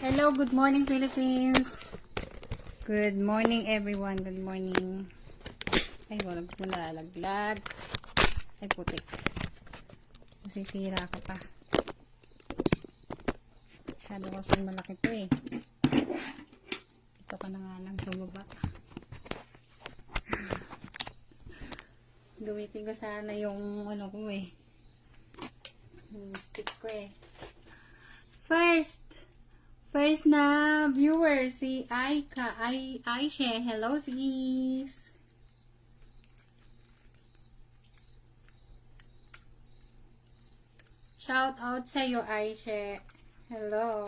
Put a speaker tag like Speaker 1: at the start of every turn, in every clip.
Speaker 1: Hello, good morning Philippines. Good morning everyone. Good morning. Ay, wala mo nalalaglag. Ay, putik. Masisira ka pa. Masyado kasing malaki to eh. Ito ka na nga lang sa baba. Gamitin ko sana yung ano ko eh. Yung stick ko eh. First na viewer, si Aisha. Hello, sis. Shout out sa iyo, Aisha. Hello.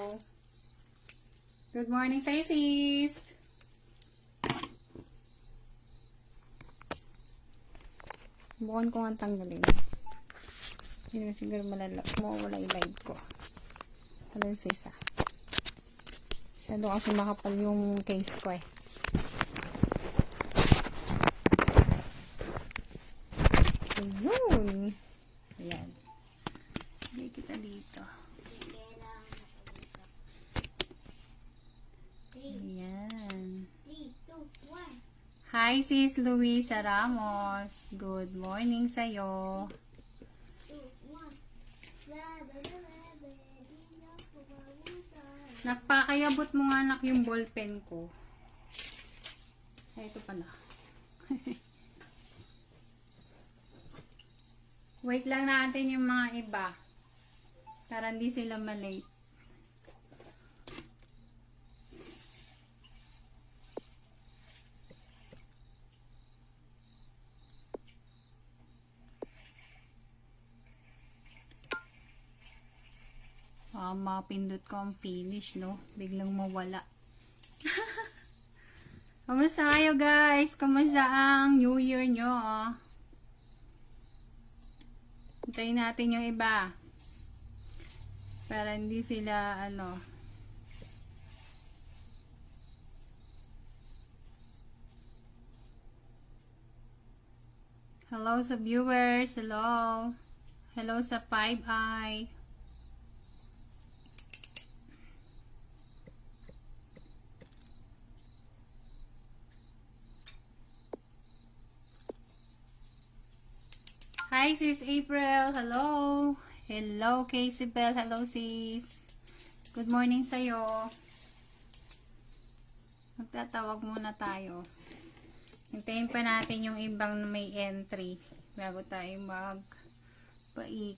Speaker 1: Good morning sa iyo, sis. Bukan ko nga tanggalin. Hindi siguro mawala yung live ko. Hello, sis. Masyado kasi makapal yung case ko eh. Ayun. Ayan. Hindi kita dito. Ayan. Hi sis Luisa Ramos. Good morning sa'yo. Nagpakayabot mo nga anak yung ballpen ko. Ay, ito pala. Wait lang natin yung mga iba. Para hindi sila malate. Mapindot ko ang finish, no? Biglang mawala. Kamusta kayo, guys? Kamusta ang New Year nyo? Hintayin natin yung iba. Para hindi sila, ano. Hello sa viewers. Hello. Hello sa 5i. Hi sis April, hello. Hello Casey Bell, hello sis. Good morning sa'yo. Magtatawag muna tayo. Hintayin pa natin yung ibang may entry bago tayo mag-paik.